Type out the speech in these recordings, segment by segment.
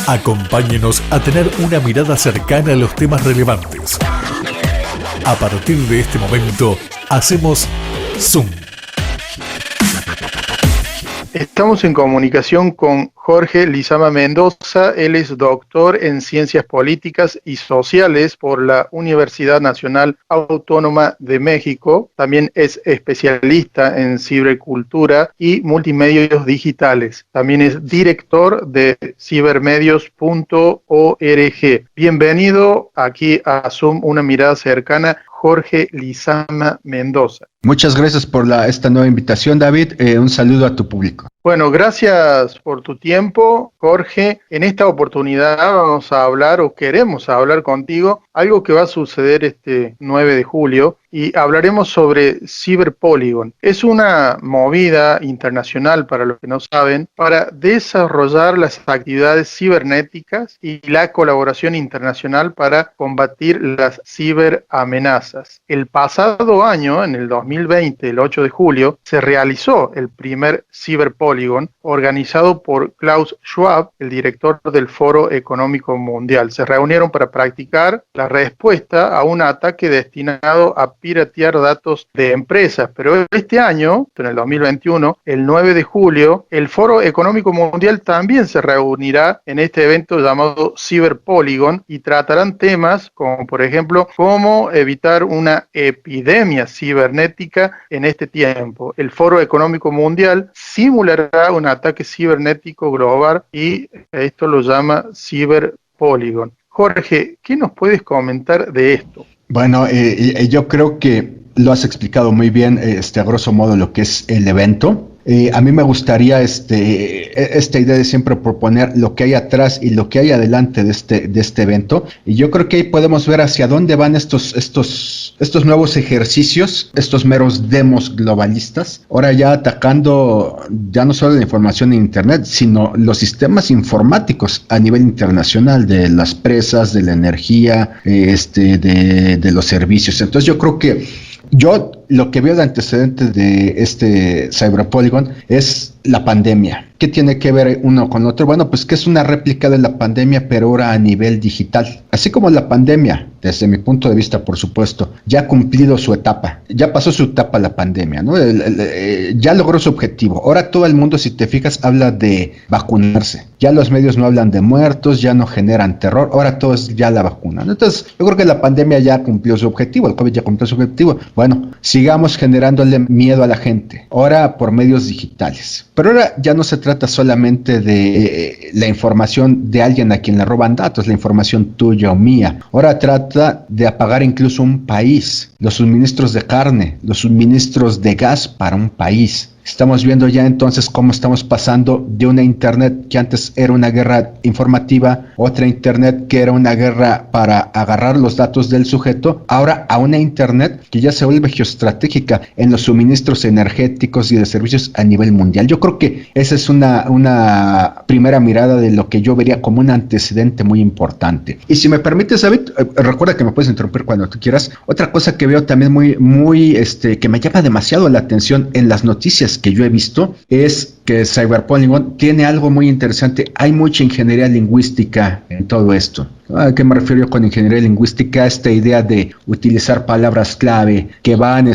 Acompáñenos a tener una mirada cercana a los temas relevantes. A partir de este momento, hacemos Zoom. Estamos en comunicación con Jorge Lizama Mendoza. Él es doctor en Ciencias Políticas y Sociales por la Universidad Nacional Autónoma de México. También es especialista en cibercultura y multimedios digitales. También es director de cibermedios.org. Bienvenido aquí a Zoom, una mirada cercana, Jorge Lizama Mendoza. Muchas gracias por esta nueva invitación, David. Un saludo a tu público. Bueno, gracias por tu tiempo, Jorge. En esta oportunidad vamos a hablar, o queremos hablar contigo, algo que va a suceder este 9 de julio, y hablaremos sobre CyberPolygon. Es una movida internacional, para los que no saben, para desarrollar las actividades cibernéticas y la colaboración internacional para combatir las ciberamenazas. El pasado año, en el 2020, el 8 de julio, se realizó el primer CyberPolygon organizado por Klaus Schwab, el director del Foro Económico Mundial. Se reunieron para practicar la respuesta a un ataque destinado a piratear datos de empresas, pero este año, en el 2021, el 9 de julio, el Foro Económico Mundial también se reunirá en este evento llamado CyberPolygon y tratarán temas como, por ejemplo, cómo evitar una epidemia cibernética en este tiempo. El Foro Económico Mundial simulará un ataque cibernético global y esto lo llama CyberPolygon. Jorge, ¿qué nos puedes comentar de esto? Bueno, yo creo que lo has explicado muy bien, a grosso modo, lo que es el evento. A mí me gustaría esta idea de siempre proponer lo que hay atrás y lo que hay adelante de este evento. Y yo creo que ahí podemos ver hacia dónde van estos nuevos ejercicios, estos meros demos globalistas. Ahora ya atacando ya no solo la información en Internet, sino los sistemas informáticos a nivel internacional, de las presas, de la energía, de los servicios. Entonces yo creo que lo que veo de antecedentes de este CyberPolygon es la pandemia. ¿Qué tiene que ver uno con otro? Bueno, pues que es una réplica de la pandemia, pero ahora a nivel digital. Así como la pandemia, desde mi punto de vista, por supuesto, ya ha cumplido su etapa. Ya pasó su etapa la pandemia, ¿no? Ya logró su objetivo. Ahora todo el mundo, si te fijas, habla de vacunarse. Ya los medios no hablan de muertos, ya no generan terror. Ahora todo es ya la vacuna, ¿no? Entonces, yo creo que la pandemia ya cumplió su objetivo. El COVID ya cumplió su objetivo. Bueno, sigamos generándole miedo a la gente. Ahora por medios digitales. Pero ahora ya no se trata solamente de la información de alguien a quien le roban datos, la información tuya o mía. Ahora trata de apagar incluso un país, los suministros de carne, los suministros de gas para un país. Estamos viendo ya entonces cómo estamos pasando de una Internet que antes era una guerra informativa, otra Internet que era una guerra para agarrar los datos del sujeto, ahora a una Internet que ya se vuelve geoestratégica en los suministros energéticos y de servicios a nivel mundial. Yo creo que esa es una primera mirada de lo que yo vería como un antecedente muy importante. Y si me permites, David, recuerda que me puedes interrumpir cuando tú quieras. Otra cosa que veo también muy que me llama demasiado la atención en las noticias que yo he visto es que CyberPolygon tiene algo muy interesante. Hay mucha ingeniería lingüística en todo esto. ¿A qué me refiero con ingeniería lingüística? Esta idea de utilizar palabras clave que van a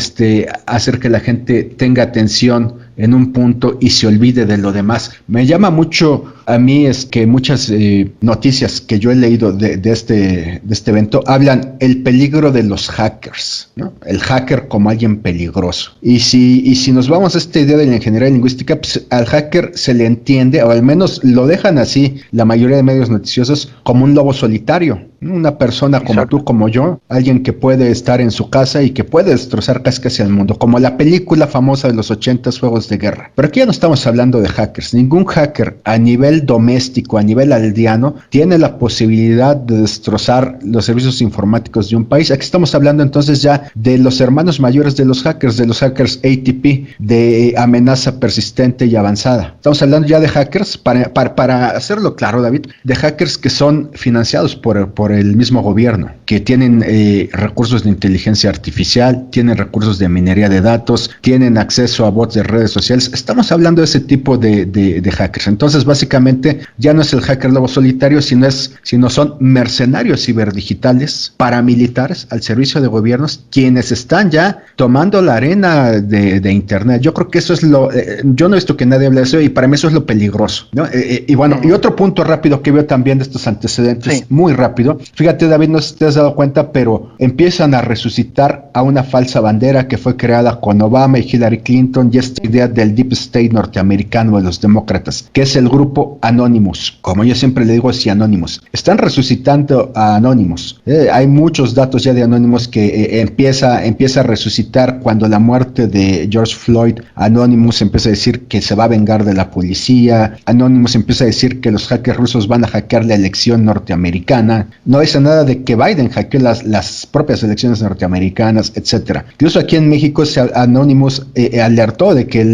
hacer que la gente tenga atención en un punto y se olvide de lo demás. Me llama mucho a mí que muchas noticias que yo he leído de este evento hablan el peligro de los hackers, ¿no? El hacker como alguien peligroso. Y si nos vamos a esta idea de la ingeniería lingüística, pues al hacker se le entiende, o al menos lo dejan así la mayoría de medios noticiosos, como un lobo solitario. Una persona como tú, como yo, alguien que puede estar en su casa y que puede destrozar casi el mundo, como la película famosa de los 80, Juegos de Guerra. Pero aquí ya no estamos hablando de hackers. Ningún hacker a nivel doméstico, a nivel aldeano, tiene la posibilidad de destrozar los servicios informáticos de un país. Aquí estamos hablando entonces ya de los hermanos mayores de los hackers ATP, de amenaza persistente y avanzada. Estamos hablando ya de hackers, para hacerlo claro, David, de hackers que son financiados por por el mismo gobierno, que tienen recursos de inteligencia artificial, tienen recursos de minería de datos, tienen acceso a bots de redes sociales. Estamos hablando de ese tipo de hackers. Entonces, básicamente, ya no es el hacker lobo solitario, sino son mercenarios ciberdigitales, paramilitares al servicio de gobiernos, quienes están ya tomando la arena de Internet. Yo creo que eso es yo no he visto que nadie hable de eso, y para mí eso es lo peligroso, ¿no? Y bueno, y otro punto rápido que veo también de estos antecedentes, muy rápido. Fíjate, David, no sé si te has dado cuenta, pero empiezan a resucitar a una falsa bandera que fue creada con Obama y Hillary Clinton, y esta idea del Deep State norteamericano de los demócratas, que es el grupo Anonymous. Como yo siempre le digo, sí, Anonymous. Están resucitando a Anonymous. Hay muchos datos ya de Anonymous que empieza a resucitar cuando la muerte de George Floyd. Anonymous empieza a decir que se va a vengar de la policía. Anonymous empieza a decir que los hackers rusos van a hackear la elección norteamericana. No dice nada de que Biden hackeó las propias elecciones norteamericanas, etcétera. Incluso aquí en México Anonymous alertó de que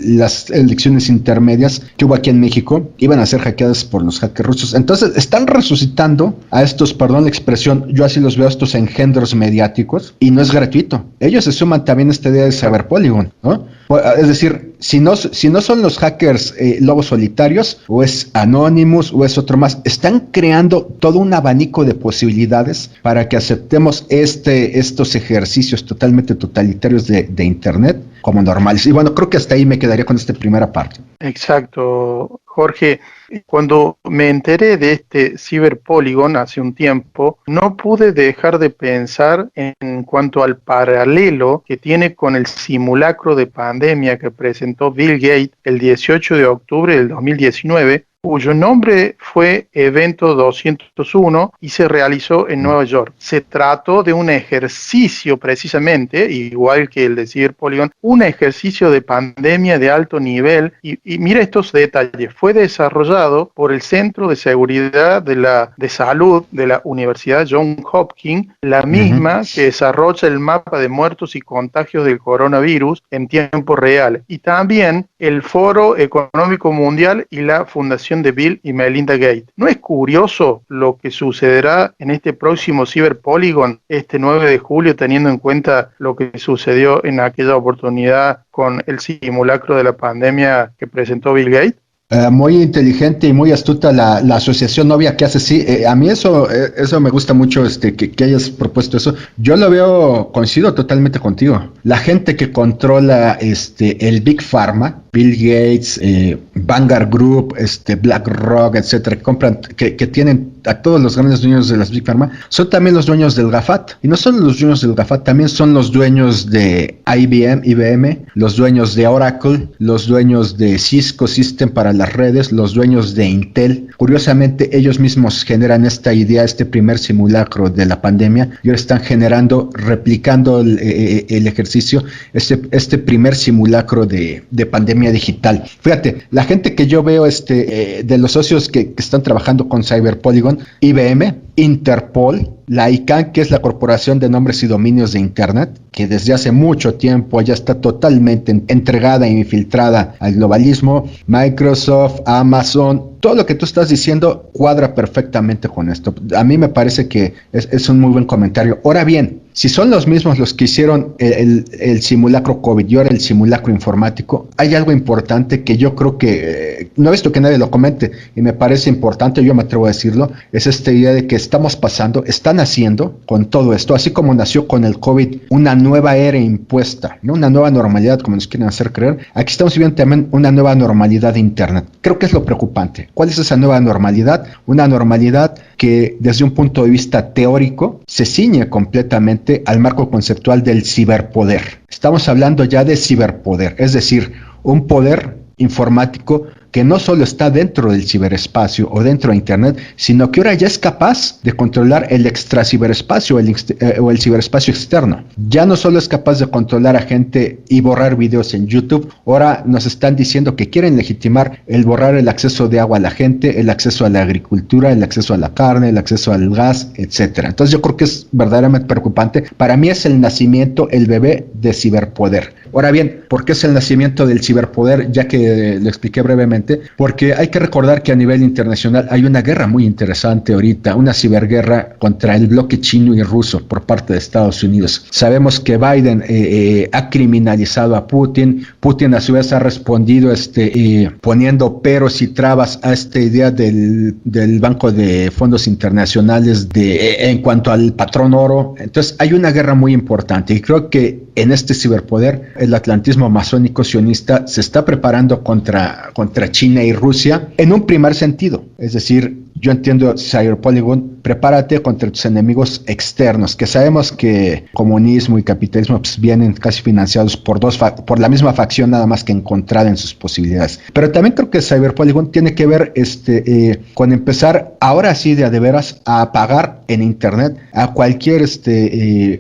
las elecciones intermedias que hubo aquí en México iban a ser hackeadas por los hackers rusos. Entonces están resucitando a estos, perdón la expresión, yo así los veo, estos engendros mediáticos, y no es gratuito. Ellos se suman también a esta idea de Cyberpolygon, ¿no? Es decir, si no son los hackers lobos solitarios, o es Anonymous, o es otro más, están creando todo un abanico de posibilidades para que aceptemos estos ejercicios totalmente totalitarios de Internet como normales. Y bueno, creo que hasta ahí me quedaría con esta primera parte. Exacto, Jorge. Cuando me enteré de este Cyberpolygon hace un tiempo, no pude dejar de pensar en cuanto al paralelo que tiene con el simulacro de pandemia que presentó Bill Gates el 18 de octubre del 2019, cuyo nombre fue Evento 201 y se realizó en Nueva York. Se trató de un ejercicio precisamente, igual que el de Cyberpolygon, un ejercicio de pandemia de alto nivel, y mira estos detalles. Fue desarrollado por el Centro de Seguridad de Salud de la Universidad Johns Hopkins, la misma que desarrolla el mapa de muertos y contagios del coronavirus en tiempo real, y también el Foro Económico Mundial y la Fundación de Bill y Melinda Gates. ¿No es curioso lo que sucederá en este próximo Cyberpolygon, este 9 de julio, teniendo en cuenta lo que sucedió en aquella oportunidad con el simulacro de la pandemia que presentó Bill Gates? Muy inteligente y muy astuta la asociación novia que hace, sí. A mí eso me gusta mucho, que hayas propuesto eso. Yo lo veo, coincido totalmente contigo. La gente que controla el Big Pharma, Bill Gates, Vanguard Group, BlackRock, etcétera, que tienen a todos los grandes dueños de las Big Pharma, son también los dueños del GAFAT. Y no solo los dueños del GAFAT, también son los dueños de IBM, los dueños de Oracle, los dueños de Cisco System para las redes, los dueños de Intel. Curiosamente, ellos mismos generan esta idea, este primer simulacro de la pandemia, y ahora están replicando el ejercicio, este primer simulacro de pandemia digital. Fíjate, la gente que yo veo de los socios que están trabajando con Cyberpolygon, IBM, Interpol, la ICANN, que es la Corporación de Nombres y Dominios de Internet, que desde hace mucho tiempo ya está totalmente entregada e infiltrada al globalismo, Microsoft, Amazon, todo lo que tú estás diciendo cuadra perfectamente con esto. A mí me parece que es un muy buen comentario. Ahora bien, si son los mismos los que hicieron el simulacro COVID y ahora el simulacro informático, hay algo importante que yo creo que no he visto que nadie lo comente y me parece importante, yo me atrevo a decirlo, es esta idea de que están haciendo con todo esto, así como nació con el COVID una nueva era impuesta, ¿no? Una nueva normalidad, como nos quieren hacer creer. Aquí estamos viviendo también una nueva normalidad de Internet. Creo que es lo preocupante. ¿Cuál es esa nueva normalidad? Una normalidad que desde un punto de vista teórico se ciñe completamente al marco conceptual del ciberpoder. Estamos hablando ya de ciberpoder, es decir, un poder informático que no solo está dentro del ciberespacio o dentro de Internet, sino que ahora ya es capaz de controlar el extraciberespacio o el ciberespacio externo. Ya no solo es capaz de controlar a gente y borrar videos en YouTube, ahora nos están diciendo que quieren legitimar el borrar el acceso de agua a la gente, el acceso a la agricultura, el acceso a la carne, el acceso al gas, etcétera. Entonces yo creo que es verdaderamente preocupante. Para mí es el nacimiento, el bebé de ciberpoder. Ahora bien, ¿por qué es el nacimiento del ciberpoder? Ya que lo expliqué brevemente rápidamente, porque hay que recordar que a nivel internacional hay una guerra muy interesante ahorita, una ciberguerra contra el bloque chino y ruso por parte de Estados Unidos. Sabemos que Biden ha criminalizado a Putin. Putin a su vez ha respondido poniendo peros y trabas a esta idea del Banco de Fondos Internacionales en cuanto al patrón oro. Entonces hay una guerra muy importante y creo que en este ciberpoder el atlantismo masónico sionista se está preparando contra China y Rusia en un primer sentido, es decir, yo entiendo, Cyberpolygon, prepárate contra tus enemigos externos, que sabemos que comunismo y capitalismo pues, vienen casi financiados por la misma facción, nada más que encontrada en sus posibilidades. Pero también creo que Cyberpolygon tiene que ver con empezar, ahora sí de veras, a apagar en Internet a cualquier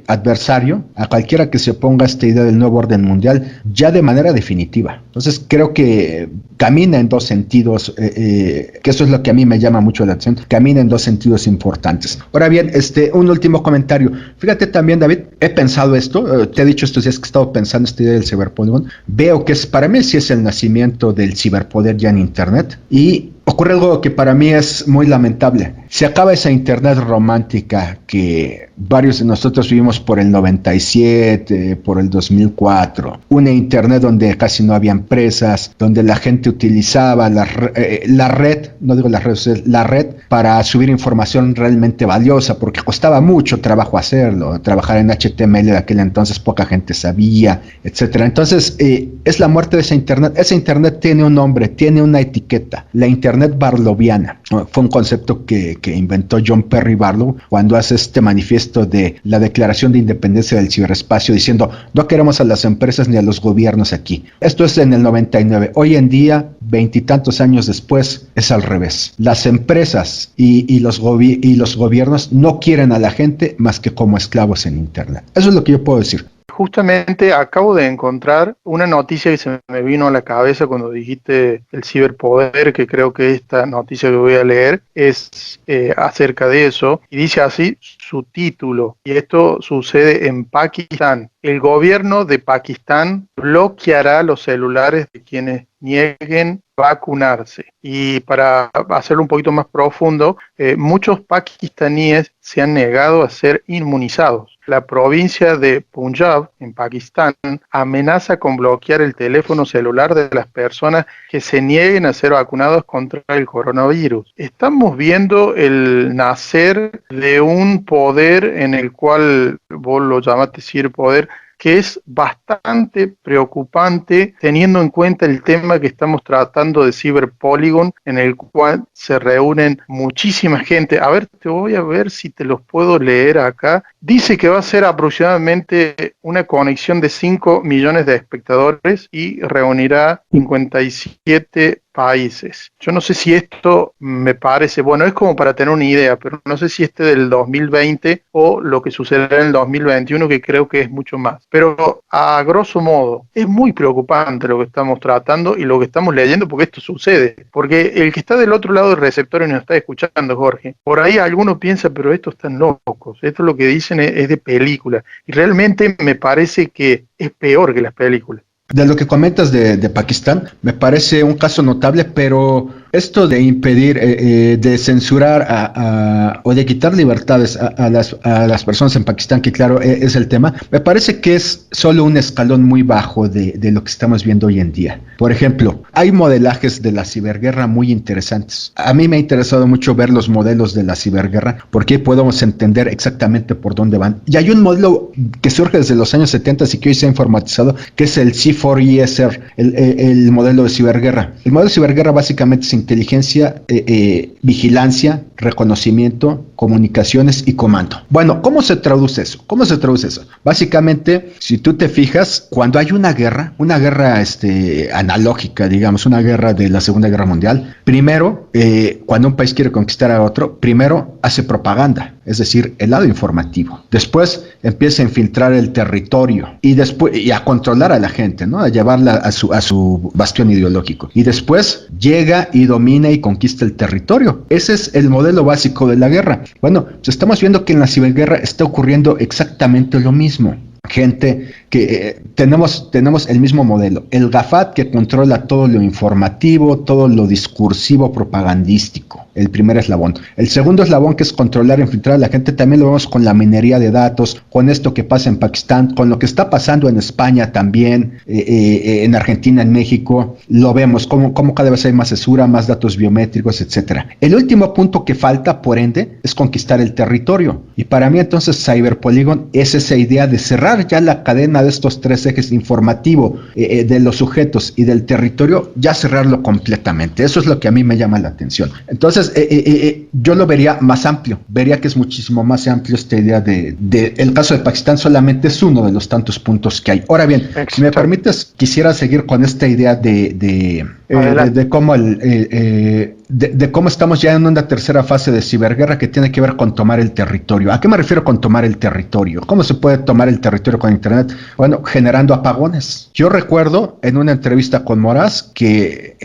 adversario, a cualquiera que se oponga a esta idea del nuevo orden mundial, ya de manera definitiva. Entonces creo que camina en dos sentidos, que eso es lo que a mí me llama mucho la atención, camina en dos sentidos importantes. Ahora bien, un último comentario. Fíjate también, David, he pensado esto, te he dicho estos días que he estado pensando esta idea del ciberpoder, veo que para mí sí es el nacimiento del ciberpoder ya en Internet, y ocurre algo que para mí es muy lamentable. Se acaba esa Internet romántica que varios de nosotros vivimos por el 97, por el 2004. Una Internet donde casi no había empresas, donde la gente utilizaba la red, no digo las redes sociales, la red para subir información realmente valiosa, porque costaba mucho trabajo hacerlo. Trabajar en HTML de aquel entonces poca gente sabía, etcétera. Entonces, es la muerte de esa Internet. Esa Internet tiene un nombre, tiene una etiqueta, la Internet barloviana. Fue un concepto que inventó John Perry Barlow cuando hace este manifiesto de la Declaración de Independencia del Ciberespacio, diciendo, no queremos a las empresas ni a los gobiernos aquí. Esto es en el 99. Hoy en día, 20 y tantos años después, es al revés. Las empresas y los gobiernos no quieren a la gente más que como esclavos en Internet. Eso es lo que yo puedo decir. Justamente acabo de encontrar una noticia que se me vino a la cabeza cuando dijiste el ciberpoder, que creo que esta noticia que voy a leer es acerca de eso, y dice así su título, y esto sucede en Pakistán. El gobierno de Pakistán bloqueará los celulares de quienes nieguen vacunarse. Y para hacerlo un poquito más profundo, muchos pakistaníes se han negado a ser inmunizados. La provincia de Punjab, en Pakistán, amenaza con bloquear el teléfono celular de las personas que se nieguen a ser vacunados contra el coronavirus. Estamos viendo el nacer de un poder en el cual vos lo llamaste ciberpoder, que es bastante preocupante teniendo en cuenta el tema que estamos tratando de Cyberpolygon, en el cual se reúnen muchísima gente. A ver, te voy a ver si te los puedo leer acá. Dice que va a ser aproximadamente una conexión de 5 millones de espectadores y reunirá 57 países. Yo no sé si esto me parece, bueno, es como para tener una idea, pero no sé si del 2020 o lo que sucederá en el 2021, que creo que es mucho más. Pero a grosso modo, es muy preocupante lo que estamos tratando y lo que estamos leyendo, porque esto sucede. Porque el que está del otro lado del receptor y nos está escuchando, Jorge, por ahí alguno piensa, pero estos están locos, esto lo que dicen es de película. Y realmente me parece que es peor que las películas. De lo que comentas de Pakistán, me parece un caso notable, pero esto de impedir, de censurar o de quitar libertades a las personas en Pakistán, que claro, es el tema, me parece que es solo un escalón muy bajo de lo que estamos viendo hoy en día. Por ejemplo, hay modelajes de la ciberguerra muy interesantes. A mí me ha interesado mucho ver los modelos de la ciberguerra, porque podemos entender exactamente por dónde van. Y hay un modelo que surge desde los años 70 y que hoy se ha informatizado, que es el C4ISR, el modelo de ciberguerra. El modelo de ciberguerra básicamente es inteligencia, vigilancia, reconocimiento, comunicaciones y comando. Bueno, ¿cómo se traduce eso? Básicamente, si tú te fijas, cuando hay una guerra analógica, digamos, una guerra de la Segunda Guerra Mundial, primero, cuando un país quiere conquistar a otro, primero hace propaganda, es decir, el lado informativo. Después empieza a infiltrar el territorio y a controlar a la gente, ¿no? A llevarla a su bastión ideológico. Y después llega y domina y conquista el territorio. Ese es el modelo básico de la guerra. Bueno, pues estamos viendo que en la ciberguerra está ocurriendo exactamente lo mismo. gente que tenemos el mismo modelo, el GAFAT que controla todo lo informativo, todo lo discursivo propagandístico, el primer eslabón. El segundo eslabón, que es controlar e infiltrar a la gente, también lo vemos con la minería de datos, con esto que pasa en Pakistán, con lo que está pasando en España también, en Argentina, en México, lo vemos, como cada vez hay más censura, más datos biométricos, etcétera. El último punto que falta, por ende, es conquistar el territorio. Y para mí entonces Cyberpolygon es esa idea de cerrar ya la cadena de estos tres ejes informativo, de los sujetos y del territorio, ya cerrarlo completamente. Eso es lo que a mí me llama la atención. Entonces, yo lo vería más amplio, vería que es muchísimo más amplio esta idea de el caso de Pakistán solamente es uno de los tantos puntos que hay. Ahora bien, si me permites, quisiera seguir con esta idea de cómo de cómo estamos ya en una tercera fase de ciberguerra que tiene que ver con tomar el territorio. ¿A qué me refiero con tomar el territorio? ¿Cómo se puede tomar el territorio con Internet? Bueno, generando apagones. Yo recuerdo en una entrevista con Moraz que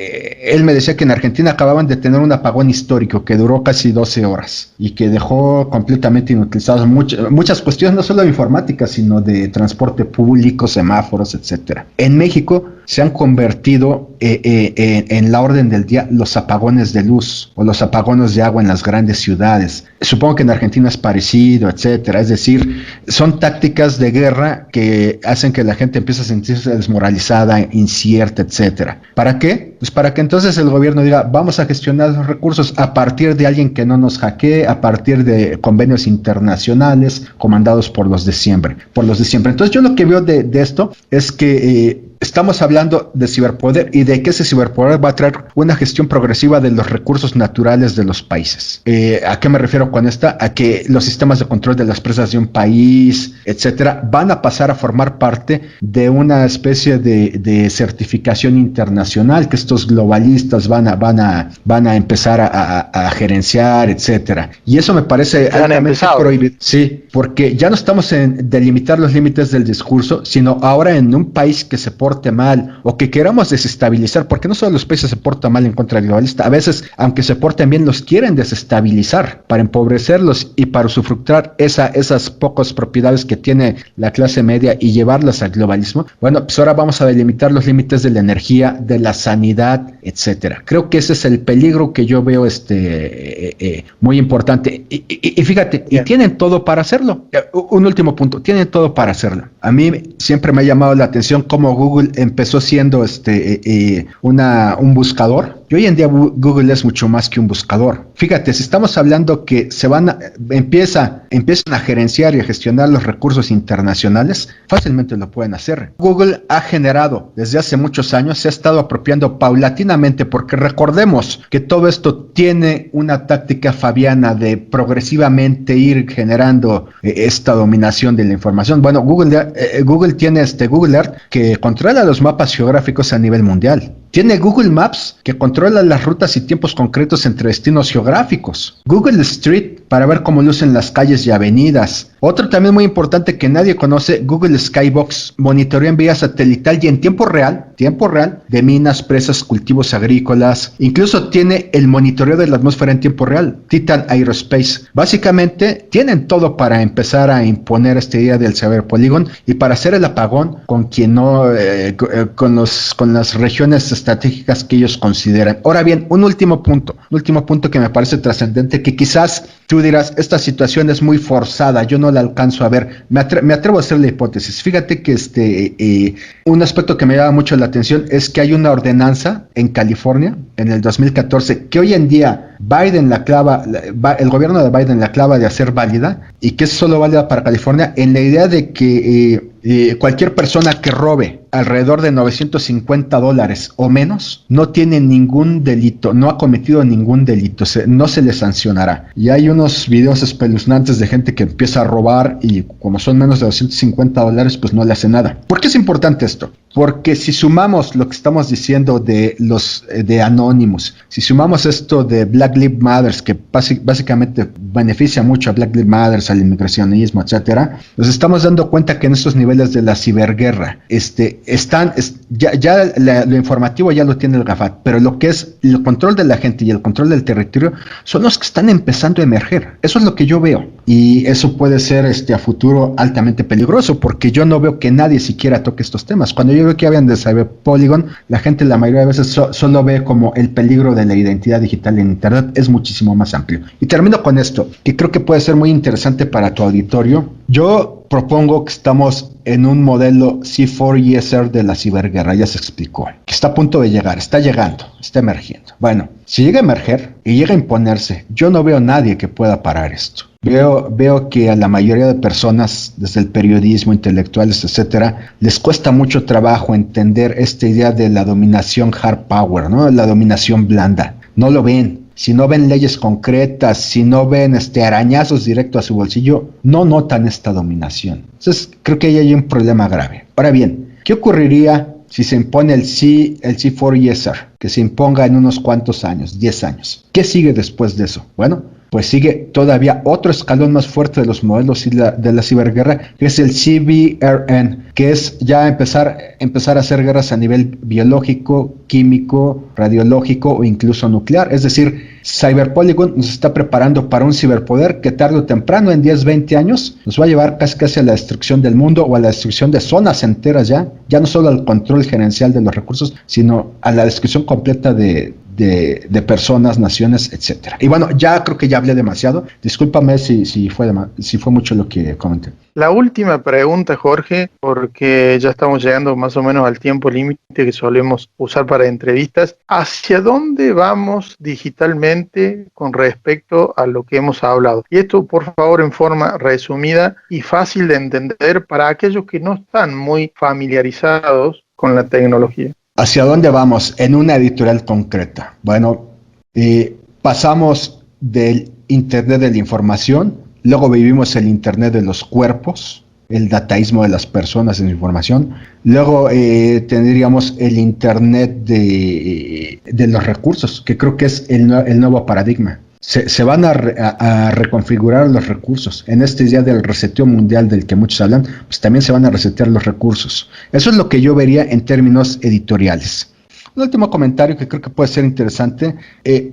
él me decía que en Argentina acababan de tener un apagón histórico que duró casi 12 horas y que dejó completamente inutilizados muchas cuestiones, no solo de informática, sino de transporte público, semáforos, etcétera. En México se han convertido en la orden del día los apagones de luz o los apagones de agua en las grandes ciudades. Supongo que en Argentina es parecido, etcétera. Es decir, son tácticas de guerra que hacen que la gente empiece a sentirse desmoralizada, incierta, etcétera. ¿Para qué? Pues para que entonces el gobierno diga, vamos a gestionar los recursos a partir de alguien que no nos hackee, a partir de convenios internacionales comandados por los de siempre. Entonces yo lo que veo de esto es que estamos hablando de ciberpoder y de que ese ciberpoder va a traer una gestión progresiva de los recursos naturales de los países. ¿A qué me refiero con esta? A que los sistemas de control de las presas de un país, etcétera, van a pasar a formar parte de una especie de certificación internacional que estos globalistas van a empezar a gerenciar, etcétera. Y eso me parece altamente prohibido. Sí, porque ya no estamos en delimitar los límites del discurso, sino ahora en un país que se porte mal o que queramos desestabilizar, porque no solo los países se portan mal en contra del globalista, a veces, aunque se porten bien, los quieren desestabilizar para empobrecerlos y para usufructar esas pocas propiedades que tiene la clase media y llevarlas al globalismo. Bueno, pues ahora vamos a delimitar los límites de la energía, de la sanidad, etcétera. Creo que ese es el peligro que yo veo muy importante. Y fíjate, y tienen todo para hacerlo. Un último punto, tienen todo para hacerlo. A mí siempre me ha llamado la atención cómo Google empezó siendo un buscador. Y hoy en día Google es mucho más que un buscador. Fíjate, si estamos hablando que empiezan a gerenciar y a gestionar los recursos internacionales, fácilmente lo pueden hacer. Google ha generado desde hace muchos años, se ha estado apropiando paulatinamente, porque recordemos que todo esto tiene una táctica fabiana de progresivamente ir generando esta dominación de la información. Bueno, Google tiene Google Earth que controla los mapas geográficos a nivel mundial. Tiene Google Maps que controla las rutas y tiempos concretos entre destinos geográficos. Google Street para ver cómo lucen las calles y avenidas. Otro también muy importante que nadie conoce, Google Skybox, monitorea en vía satelital y en tiempo real, de minas, presas, cultivos agrícolas. Incluso tiene el monitoreo de la atmósfera en tiempo real, Titan Aerospace. Básicamente tienen todo para empezar a imponer esta idea del Cyberpolygon y para hacer el apagón con con las regiones estratégicas que ellos consideran. Ahora bien, un último punto que me parece trascendente, que quizás tú dirás, esta situación es muy forzada, yo no la alcanzo a ver. Me atrevo a hacer la hipótesis. Fíjate que un aspecto que me llama mucho la atención es que hay una ordenanza en California en el 2014 que hoy en día el gobierno de Biden la clava de hacer válida, y que es solo válida para California, en la idea de que cualquier persona que robe alrededor de $950 o menos no tiene ningún delito, no ha cometido ningún delito, no se le sancionará. Y hay unos videos espeluznantes de gente que empieza a robar y como son menos de $250, pues no le hace nada. ¿Por qué es importante esto? Porque si sumamos lo que estamos diciendo de Anonymous, si sumamos esto de Black Lives Matter, que básicamente beneficia mucho a Black Lives Matter, al inmigracionismo, etcétera, nos estamos dando cuenta que en estos niveles de la ciberguerra lo informativo ya lo tiene el GAFAT, pero lo que es el control de la gente y el control del territorio son los que están empezando a emerger. Eso es lo que yo veo, y eso puede ser a futuro altamente peligroso, porque yo no veo que nadie siquiera toque estos temas. Cuando yo veo que hablan de Cyberpolygon, la gente la mayoría de veces solo ve como el peligro de la identidad digital en Internet es muchísimo más amplio. Y termino con esto, que creo que puede ser muy interesante para tu auditorio. Yo propongo que estamos en un modelo C4ISR de la ciberguerra, ya se explicó, que está a punto de llegar, está llegando, está emergiendo. Bueno, si llega a emerger y llega a imponerse, yo no veo a nadie que pueda parar esto. Veo que a la mayoría de personas, desde el periodismo, intelectuales, etcétera, les cuesta mucho trabajo entender esta idea de la dominación hard power, ¿no? La dominación blanda. No lo ven. Si no ven leyes concretas, si no ven arañazos directos a su bolsillo, no notan esta dominación. Entonces, creo que ahí hay un problema grave. Ahora bien, ¿qué ocurriría si se impone el C4ISR? Que se imponga en unos cuantos años, 10 años. ¿Qué sigue después de eso? Bueno, pues sigue todavía otro escalón más fuerte de los modelos de la ciberguerra, que es el CBRN, que es ya empezar a hacer guerras a nivel biológico, químico, radiológico o incluso nuclear. Es decir, Cyberpolygon nos está preparando para un ciberpoder que tarde o temprano, en 10, 20 años, nos va a llevar casi a la destrucción del mundo o a la destrucción de zonas enteras ya no solo al control gerencial de los recursos, sino a la destrucción completa de personas, naciones, etcétera. Y bueno, ya creo que ya hablé demasiado. Discúlpame si fue mucho lo que comenté. La última pregunta, Jorge, porque ya estamos llegando más o menos al tiempo límite que solemos usar para entrevistas. ¿Hacia dónde vamos digitalmente con respecto a lo que hemos hablado? Y esto, por favor, en forma resumida y fácil de entender para aquellos que no están muy familiarizados con la tecnología. ¿Hacia dónde vamos? En una editorial concreta. Bueno, pasamos del Internet de la información, luego vivimos el Internet de los cuerpos, el dataísmo de las personas en información, luego tendríamos el Internet de los recursos, que creo que es el nuevo paradigma. Se van a reconfigurar los recursos. En esta idea del reseteo mundial del que muchos hablan, pues también se van a resetear los recursos. Eso es lo que yo vería en términos editoriales. Un último comentario que creo que puede ser interesante.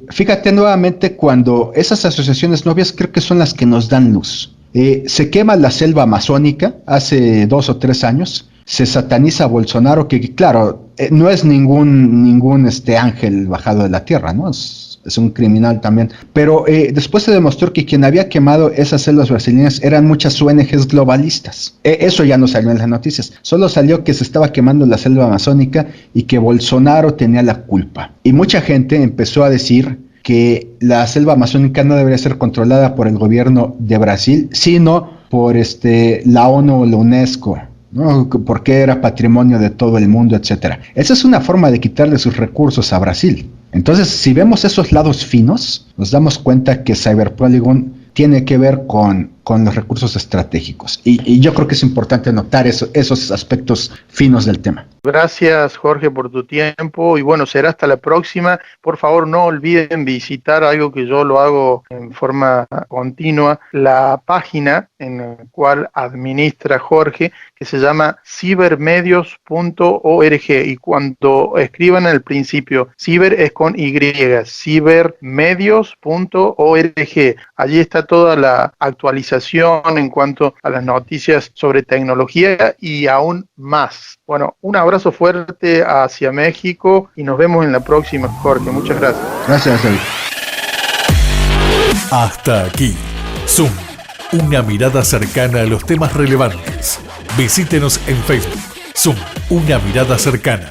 Fíjate nuevamente cuando esas asociaciones novias creo que son las que nos dan luz. Se quema la selva amazónica hace 2 o 3 años. Se sataniza a Bolsonaro, que claro, no es ningún ángel bajado de la tierra, ¿no? Es un criminal también, pero después se demostró que quien había quemado esas selvas brasileñas eran muchas ONGs globalistas. Eso ya no salió en las noticias, solo salió que se estaba quemando la selva amazónica y que Bolsonaro tenía la culpa. Y mucha gente empezó a decir que la selva amazónica no debería ser controlada por el gobierno de Brasil, sino por la ONU o la UNESCO, ¿no? Porque era patrimonio de todo el mundo, etcétera. Esa es una forma de quitarle sus recursos a Brasil. Entonces, si vemos esos lados finos, nos damos cuenta que Cyberpolygon tiene que ver con los recursos estratégicos. Y yo creo que es importante notar esos aspectos finos del tema. Gracias, Jorge, por tu tiempo. Y bueno, será hasta la próxima. Por favor, no olviden visitar algo que yo lo hago en forma continua, la página en la cual administra Jorge, que se llama cibermedios.org. Y cuando escriban al principio, ciber es con Y, cibermedios.org. Allí está toda la actualización en cuanto a las noticias sobre tecnología y aún más. Bueno, un abrazo fuerte hacia México y nos vemos en la próxima, Jorge. Muchas gracias. Gracias, David. Hasta aquí, Zoom, una mirada cercana a los temas relevantes. Visítenos en Facebook, Zoom, una mirada cercana.